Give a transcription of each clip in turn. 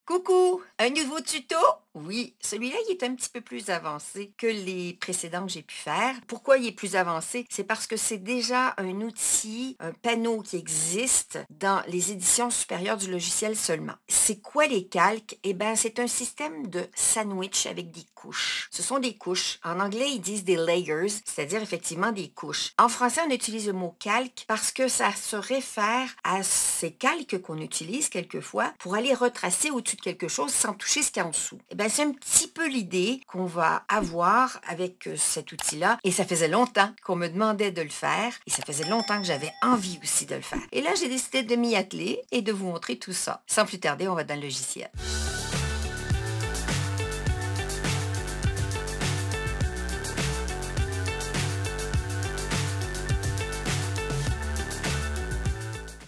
Coucou, un nouveau tuto? Oui, celui-là, il est un petit peu plus avancé que les précédents que j'ai pu faire. Pourquoi il est plus avancé? C'est parce que c'est déjà un outil, un panneau qui existe dans les éditions supérieures du logiciel seulement. C'est quoi les calques? Eh bien, c'est un système de sandwich avec des couches. Ce sont des couches. En anglais, ils disent des layers, c'est-à-dire effectivement des couches. En français, on utilise le mot calque parce que ça se réfère à ces calques qu'on utilise quelquefois pour aller retracer au-dessus de quelque chose sans toucher ce qu'il y a en dessous. Eh bien, c'est un petit peu l'idée qu'on va avoir avec cet outil-là. Et ça faisait longtemps qu'on me demandait de le faire. Et ça faisait longtemps que j'avais envie aussi de le faire. Et là, j'ai décidé de m'y atteler et de vous montrer tout ça. Sans plus tarder, on va dans le logiciel.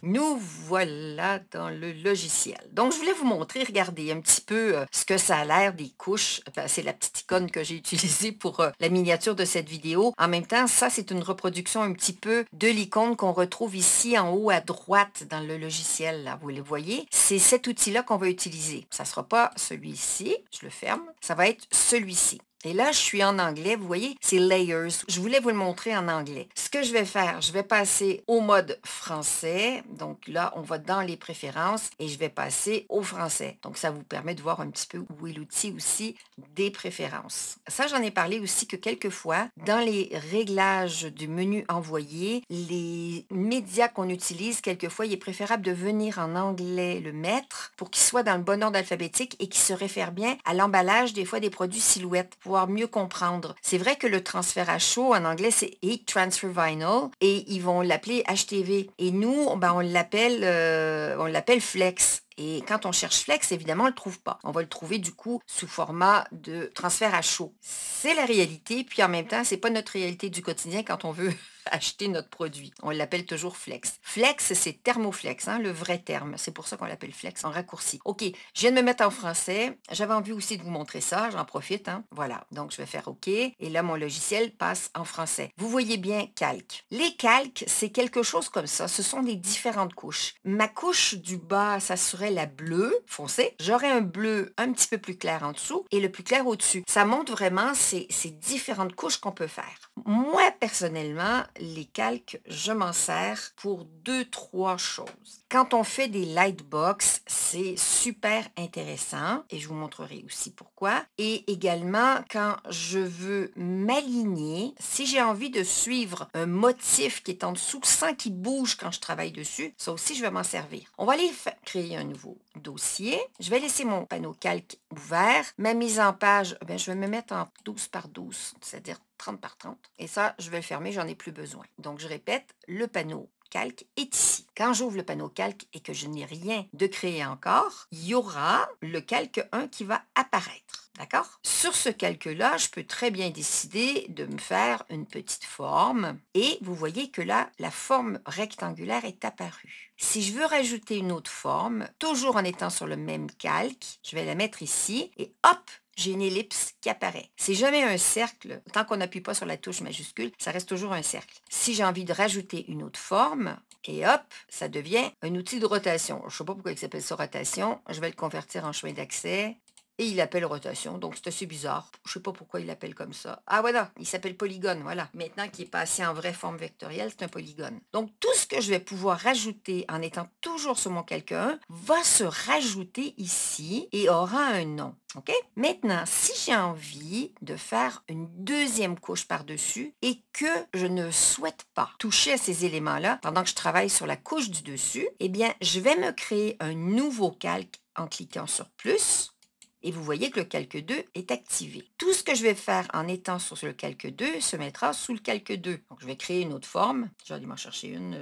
Nous voilà dans le logiciel. Donc, je voulais vous montrer, regardez un petit peu ce que ça a l'air des couches. C'est la petite icône que j'ai utilisée pour la miniature de cette vidéo. En même temps, ça, c'est une reproduction un petit peu de l'icône qu'on retrouve ici en haut à droite dans le logiciel. Là, vous le voyez. C'est cet outil-là qu'on va utiliser. Ça ne sera pas celui-ci. Je le ferme. Ça va être celui-ci. Et là, je suis en anglais, vous voyez, c'est Layers. Je voulais vous le montrer en anglais. Ce que je vais faire, je vais passer au mode français. Donc là, on va dans les préférences et je vais passer au français. Donc ça vous permet de voir un petit peu où est l'outil aussi des préférences. Ça, j'en ai parlé aussi que quelquefois, dans les réglages du menu envoyé, les médias qu'on utilise, quelquefois, il est préférable de venir en anglais le mettre pour qu'il soit dans le bon ordre alphabétique et qu'il se réfère bien à l'emballage des fois des produits silhouettes. Pouvoir mieux comprendre. C'est vrai que le transfert à chaud, en anglais, c'est Heat Transfer Vinyl et ils vont l'appeler HTV. Et nous, ben, on l'appelle Flex. Et quand on cherche Flex, évidemment, on ne le trouve pas. On va le trouver du coup sous format de transfert à chaud. C'est la réalité, puis en même temps, c'est pas notre réalité du quotidien quand on veut acheter notre produit. On l'appelle toujours Flex. Flex, c'est Thermoflex, hein, le vrai terme. C'est pour ça qu'on l'appelle Flex en raccourci. OK, je viens de me mettre en français. J'avais envie aussi de vous montrer ça. J'en profite. Hein. Voilà, donc je vais faire OK. Et là, mon logiciel passe en français. Vous voyez bien calque. Les calques, c'est quelque chose comme ça. Ce sont des différentes couches. Ma couche du bas, ça serait la bleue foncée. J'aurais un bleu un petit peu plus clair en dessous et le plus clair au-dessus. Ça montre vraiment ces différentes couches qu'on peut faire. Moi, personnellement, les calques, je m'en sers pour 2-3 choses. Quand on fait des lightbox, c'est super intéressant et je vous montrerai aussi pourquoi. Et également, quand je veux m'aligner, si j'ai envie de suivre un motif qui est en dessous sans qu'il bouge quand je travaille dessus, ça aussi, je vais m'en servir. On va aller créer un nouveau dossier. Je vais laisser mon panneau calque ouvert. Ma mise en page, je vais me mettre en 12 par 12, c'est-à-dire 30 par 30. Et ça, je vais le fermer, j'en ai plus besoin. Donc, je répète, le panneau calque est ici. Quand j'ouvre le panneau calque et que je n'ai rien de créé encore, il y aura le calque 1 qui va apparaître. D'accord? Sur ce calque-là, je peux très bien décider de me faire une petite forme. Et vous voyez que là, la forme rectangulaire est apparue. Si je veux rajouter une autre forme, toujours en étant sur le même calque, je vais la mettre ici et hop, j'ai une ellipse qui apparaît. C'est jamais un cercle. Tant qu'on n'appuie pas sur la touche majuscule, ça reste toujours un cercle. Si j'ai envie de rajouter une autre forme, et hop, ça devient un outil de rotation. Je ne sais pas pourquoi il s'appelle ça rotation. Je vais le convertir en chemin d'accès. Et il appelle rotation, donc c'est assez bizarre. Je ne sais pas pourquoi il l'appelle comme ça. Ah voilà, il s'appelle polygone, voilà. Maintenant qu'il est passé en vraie forme vectorielle, c'est un polygone. Donc tout ce que je vais pouvoir rajouter en étant toujours sur mon calque 1 va se rajouter ici et aura un nom. OK? Maintenant, si j'ai envie de faire une deuxième couche par-dessus et que je ne souhaite pas toucher à ces éléments-là pendant que je travaille sur la couche du dessus, eh bien, je vais me créer un nouveau calque en cliquant sur plus. Et vous voyez que le calque 2 est activé. Tout ce que je vais faire en étant sur le calque 2 se mettra sous le calque 2. Donc, je vais créer une autre forme. Je vais aller m'en chercher une.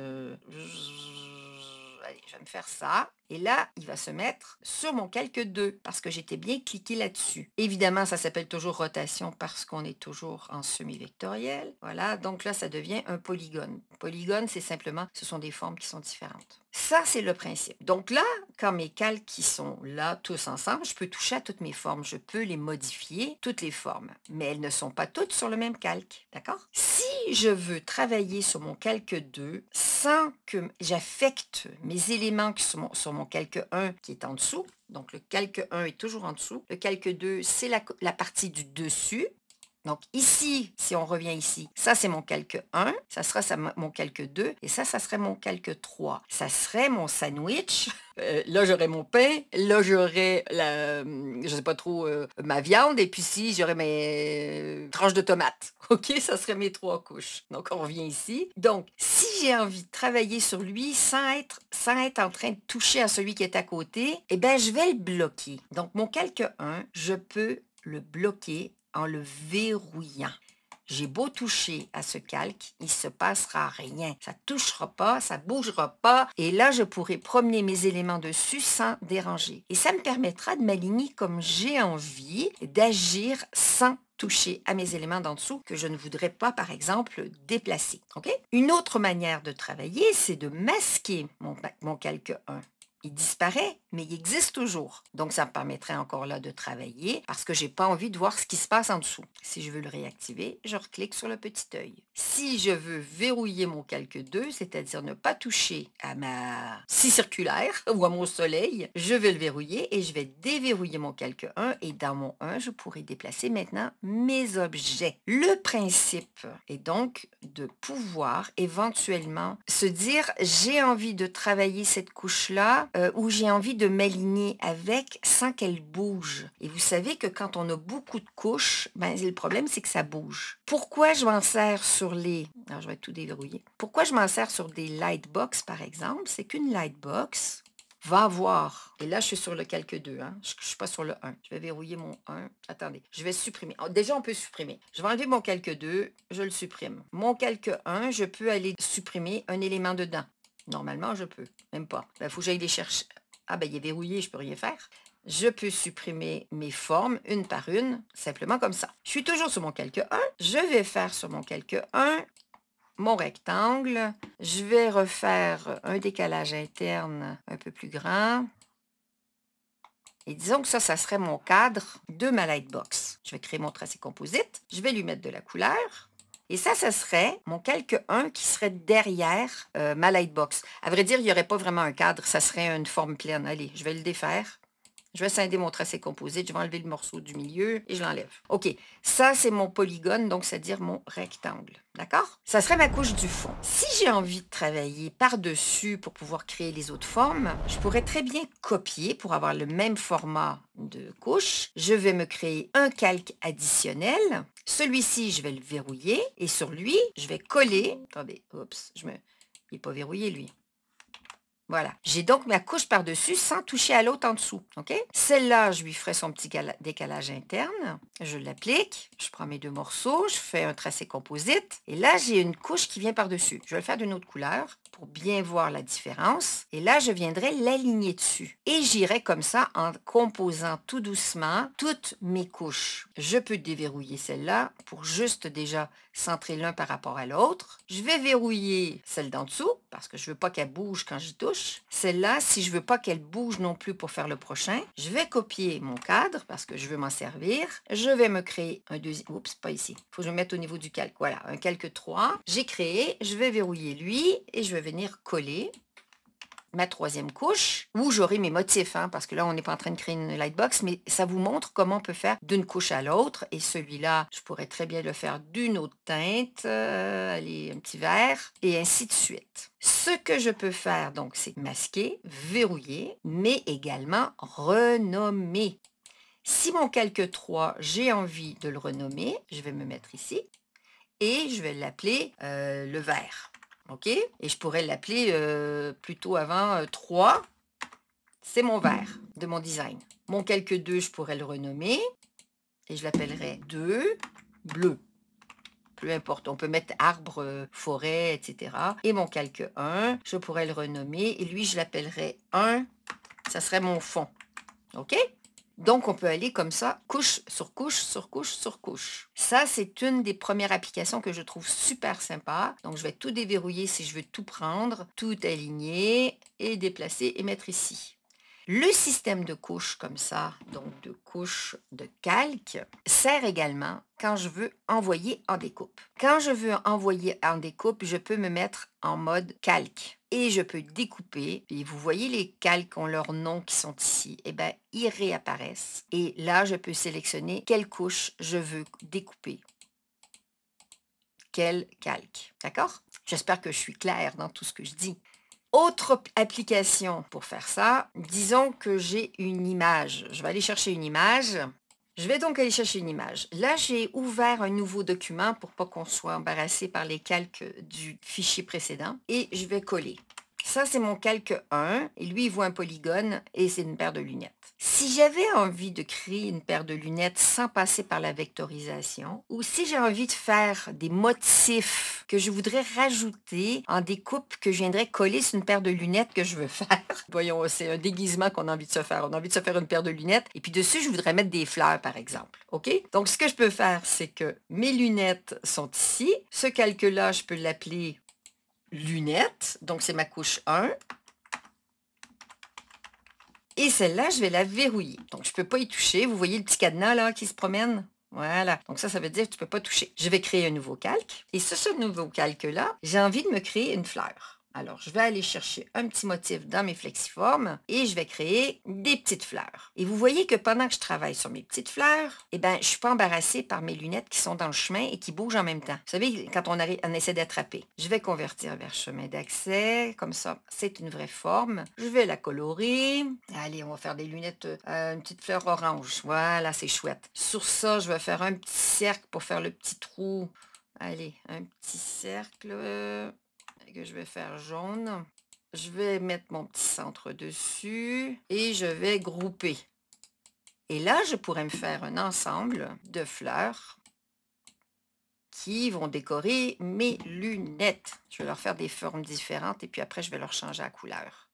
Allez, je vais me faire ça. Et là, il va se mettre sur mon calque 2 parce que j'étais bien cliqué là-dessus. Évidemment, ça s'appelle toujours rotation parce qu'on est toujours en semi-vectoriel. Voilà, donc là, ça devient un polygone. Polygone, c'est simplement, ce sont des formes qui sont différentes. Ça, c'est le principe. Donc là, quand mes calques qui sont là, tous ensemble, je peux toucher à toutes mes formes. Je peux les modifier, toutes les formes. Mais elles ne sont pas toutes sur le même calque. D'accord? Si je veux travailler sur mon calque 2 sans que j'affecte mes éléments qui sont sur mon calque 1 qui est en dessous, donc le calque 1 est toujours en dessous, le calque 2 c'est la partie du dessus. Donc ici, si on revient ici, ça c'est mon calque 1, ça sera mon calque 2 et ça serait mon calque 3. Ça serait mon sandwich. Là, j'aurais mon pain, là, j'aurais je sais pas trop, ma viande et puis ici, j'aurais mes tranches de tomates. OK, ça serait mes 3 couches. Donc on revient ici. Donc, si j'ai envie de travailler sur lui sans être en train de toucher à celui qui est à côté, eh bien, je vais le bloquer. Donc mon calque 1, je peux le bloquer en le verrouillant. J'ai beau toucher à ce calque, il ne se passera rien. Ça ne touchera pas, ça ne bougera pas. Et là, je pourrai promener mes éléments dessus sans déranger. Et ça me permettra de m'aligner comme j'ai envie, d'agir sans toucher à mes éléments d'en dessous que je ne voudrais pas, par exemple, déplacer. Okay? Une autre manière de travailler, c'est de masquer mon calque 1. Il disparaît, mais il existe toujours. Donc, ça me permettrait encore là de travailler parce que je n'ai pas envie de voir ce qui se passe en dessous. Si je veux le réactiver, je reclique sur le petit œil. Si je veux verrouiller mon calque 2, c'est-à-dire ne pas toucher à ma scie circulaire ou à mon soleil, je vais le verrouiller et je vais déverrouiller mon calque 1 et dans mon 1, je pourrai déplacer maintenant mes objets. Le principe est donc de pouvoir éventuellement se dire j'ai envie de travailler cette couche-là où j'ai envie de m'aligner avec sans qu'elle bouge. Et vous savez que quand on a beaucoup de couches, ben, le problème, c'est que ça bouge. Pourquoi je m'en sers sur les... Alors, je vais tout déverrouiller. Pourquoi je m'en sers sur des lightbox, par exemple? C'est qu'une lightbox va avoir... Et là, je suis sur le calque 2. Hein? Je ne suis pas sur le 1. Je vais verrouiller mon 1. Attendez, je vais supprimer. Oh, déjà, on peut supprimer. Je vais enlever mon calque 2. Je le supprime. Mon calque 1, je peux aller supprimer un élément dedans. Normalement, je peux. Même pas. Il faut que j'aille les chercher. Ah, ben, il est verrouillé, je ne peux rien faire. Je peux supprimer mes formes une par une, simplement comme ça. Je suis toujours sur mon calque 1. Je vais faire sur mon calque 1 mon rectangle. Je vais refaire un décalage interne un peu plus grand. Et disons que ça serait mon cadre de ma lightbox. Je vais créer mon tracé composite. Je vais lui mettre de la couleur. Et ça serait mon calque 1 qui serait derrière ma lightbox. À vrai dire, il n'y aurait pas vraiment un cadre, ça serait une forme pleine. Allez, je vais le défaire. Je vais scinder mon tracé composite, je vais enlever le morceau du milieu et je l'enlève. OK, ça c'est mon polygone, donc c'est-à-dire mon rectangle. D'accord? Ça serait ma couche du fond. Si j'ai envie de travailler par-dessus pour pouvoir créer les autres formes, je pourrais très bien copier pour avoir le même format de couche. Je vais me créer un calque additionnel. Celui-ci, je vais le verrouiller et sur lui, je vais coller. Attendez, oups, il n'est pas verrouillé lui. Voilà. J'ai donc ma couche par-dessus sans toucher à l'autre en dessous. OK? Celle-là, je lui ferai son petit décalage interne. Je l'applique. Je prends mes 2 morceaux. Je fais un tracé composite. Et là, j'ai une couche qui vient par-dessus. Je vais le faire d'une autre couleur pour bien voir la différence. Et là, je viendrai l'aligner dessus. Et j'irai comme ça en composant tout doucement toutes mes couches. Je peux déverrouiller celle-là pour juste déjà centrer l'un par rapport à l'autre. Je vais verrouiller celle d'en dessous parce que je ne veux pas qu'elle bouge quand j'y touche. Celle-là, si je ne veux pas qu'elle bouge non plus pour faire le prochain, je vais copier mon cadre parce que je veux m'en servir. Je vais me créer un deuxième... Oups, pas ici. Il faut que je me mette au niveau du calque. Voilà, un calque 3. J'ai créé, je vais verrouiller lui et je vais venir coller ma 3e couche où j'aurai mes motifs, hein, parce que là, on n'est pas en train de créer une lightbox, mais ça vous montre comment on peut faire d'une couche à l'autre. Et celui-là, je pourrais très bien le faire d'une autre teinte, allez, un petit vert, et ainsi de suite. Ce que je peux faire, donc, c'est masquer, verrouiller, mais également renommer. Si mon calque 3, j'ai envie de le renommer, je vais me mettre ici et je vais l'appeler le vert. OK? Et je pourrais l'appeler plutôt avant 3. C'est mon vert de mon design. Mon calque 2, je pourrais le renommer et je l'appellerai 2 bleu. Peu importe, on peut mettre arbre, forêt, etc. Et mon calque 1, je pourrais le renommer et lui, je l'appellerai 1. Ça serait mon fond. OK? Donc, on peut aller comme ça, couche sur couche, sur couche, sur couche. Ça, c'est une des premières applications que je trouve super sympa. Donc, je vais tout déverrouiller si je veux tout prendre, tout aligner et déplacer et mettre ici. Le système de couches comme ça, donc de couches de calque, sert également quand je veux envoyer en découpe. Quand je veux envoyer en découpe, je peux me mettre en mode calque et je peux découper. Et vous voyez les calques ont leurs noms qui sont ici. Eh bien, ils réapparaissent. Et là, je peux sélectionner quelle couche je veux découper. Quel calque. D'accord? J'espère que je suis claire dans tout ce que je dis. Autre application pour faire ça, disons que j'ai une image. Je vais aller chercher une image. Je vais donc aller chercher une image. Là, j'ai ouvert un nouveau document pour pas qu'on soit embarrassé par les calques du fichier précédent. Et je vais coller. Ça, c'est mon calque 1. Et lui, il voit un polygone et c'est une paire de lunettes. Si j'avais envie de créer une paire de lunettes sans passer par la vectorisation, ou si j'ai envie de faire des motifs que je voudrais rajouter en découpe que je viendrais coller sur une paire de lunettes que je veux faire. Voyons, c'est un déguisement qu'on a envie de se faire. On a envie de se faire une paire de lunettes et puis dessus, je voudrais mettre des fleurs, par exemple. OK? Donc, ce que je peux faire, c'est que mes lunettes sont ici. Ce calque-là, je peux l'appeler lunettes. Donc, c'est ma couche 1. Et celle-là, je vais la verrouiller. Donc, je ne peux pas y toucher. Vous voyez le petit cadenas là qui se promène? Voilà. Donc, ça veut dire que tu ne peux pas toucher. Je vais créer un nouveau calque. Et sur ce nouveau calque-là, j'ai envie de me créer une fleur. Alors, je vais aller chercher un petit motif dans mes flexiformes et je vais créer des petites fleurs. Et vous voyez que pendant que je travaille sur mes petites fleurs, eh bien, je ne suis pas embarrassée par mes lunettes qui sont dans le chemin et qui bougent en même temps. Vous savez, quand on essaie d'attraper. Je vais convertir vers chemin d'accès. Comme ça, c'est une vraie forme. Je vais la colorer. Allez, on va faire des lunettes, une petite fleur orange. Voilà, c'est chouette. Sur ça, je vais faire un petit cercle pour faire le petit trou. Allez, un petit cercle que je vais faire jaune. Je vais mettre mon petit centre dessus et je vais grouper. Et là, je pourrais me faire un ensemble de fleurs qui vont décorer mes lunettes. Je vais leur faire des formes différentes et puis après, je vais leur changer la couleur.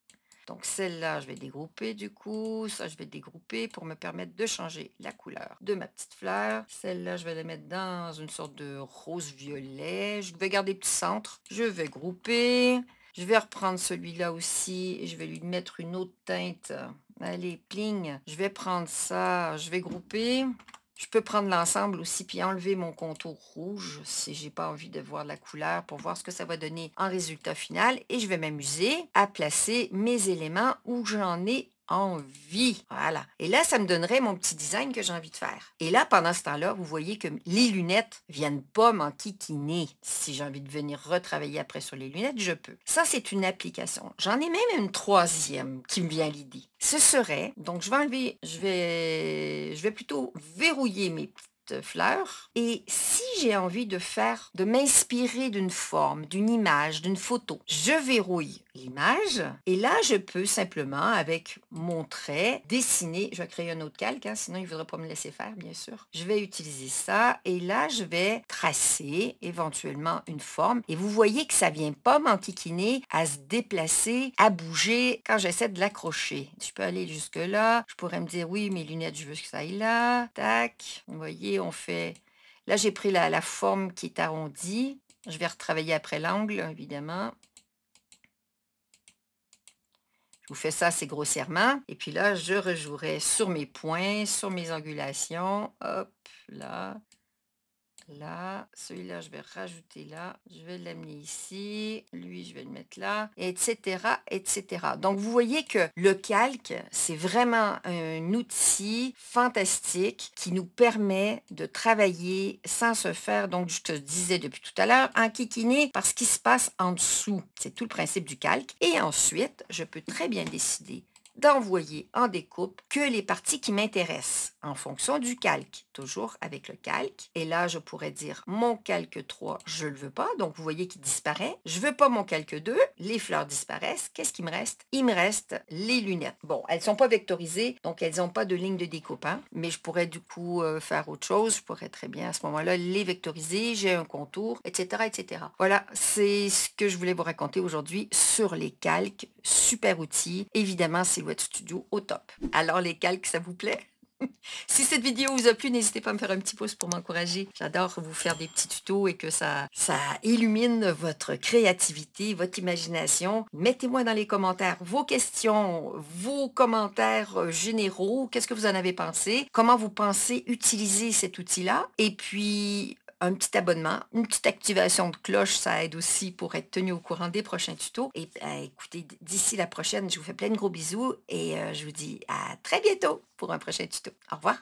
Donc, celle-là, je vais dégrouper du coup. Ça, je vais dégrouper pour me permettre de changer la couleur de ma petite fleur. Celle-là, je vais la mettre dans une sorte de rose-violet. Je vais garder le petit centre. Je vais grouper. Je vais reprendre celui-là aussi et je vais lui mettre une autre teinte. Allez, pling. Je vais prendre ça. Je vais grouper. Je peux prendre l'ensemble aussi puis enlever mon contour rouge si j'ai pas envie de voir la couleur pour voir ce que ça va donner en résultat final. Et je vais m'amuser à placer mes éléments où j'en ai envie. Voilà. Et là, ça me donnerait mon petit design que j'ai envie de faire. Et là, pendant ce temps-là, vous voyez que les lunettes viennent pas m'enquiquiner. Si j'ai envie de venir retravailler après sur les lunettes, je peux. Ça, c'est une application. J'en ai même une troisième qui me vient à l'idée. Ce serait, donc je vais enlever, je vais plutôt verrouiller mes petites fleurs. Et si j'ai envie de m'inspirer d'une forme, d'une image, d'une photo, je verrouille l'image et là, je peux simplement, avec mon trait, dessiner. Je vais créer un autre calque, hein, sinon il ne voudrait pas me laisser faire, bien sûr. Je vais utiliser ça et là, je vais tracer éventuellement une forme. Et vous voyez que ça ne vient pas m'enquiquiner à se déplacer, à bouger quand j'essaie de l'accrocher. Je peux aller jusque là. Je pourrais me dire, oui, mes lunettes, je veux que ça aille là. Tac. Vous voyez, on fait... Là, j'ai pris la forme qui est arrondie. Je vais retravailler après l'angle, évidemment. Je vous fais ça assez grossièrement. Et puis là, je rejouerai sur mes points, sur mes angulations. Hop, là. Là, celui-là, je vais rajouter là. Je vais l'amener ici. Lui, je vais le mettre là, etc., etc. Donc, vous voyez que le calque, c'est vraiment un outil fantastique qui nous permet de travailler sans se faire, donc je te disais depuis tout à l'heure, enquiquiner par ce qui se passe en dessous. C'est tout le principe du calque. Et ensuite, je peux très bien décider d'envoyer en découpe que les parties qui m'intéressent en fonction du calque, toujours avec le calque. Et là, je pourrais dire mon calque 3, je ne le veux pas, donc vous voyez qu'il disparaît. Je ne veux pas mon calque 2, les fleurs disparaissent. Qu'est-ce qui me reste? Il me reste les lunettes. Bon, elles ne sont pas vectorisées, donc elles n'ont pas de ligne de découpe, hein, mais je pourrais du coup faire autre chose. Je pourrais très bien à ce moment-là les vectoriser, j'ai un contour, etc., etc. Voilà, c'est ce que je voulais vous raconter aujourd'hui sur les calques. Super outil. Évidemment, Silhouette Studio au top. Alors les calques, ça vous plaît? Si cette vidéo vous a plu, n'hésitez pas à me faire un petit pouce pour m'encourager. J'adore vous faire des petits tutos et que ça illumine votre créativité, votre imagination. Mettez-moi dans les commentaires vos questions, vos commentaires généraux. Qu'est-ce que vous en avez pensé? Comment vous pensez utiliser cet outil-là? Et puis, un petit abonnement, une petite activation de cloche, ça aide aussi pour être tenu au courant des prochains tutos. Et écoutez, d'ici la prochaine, je vous fais plein de gros bisous et je vous dis à très bientôt pour un prochain tuto. Au revoir.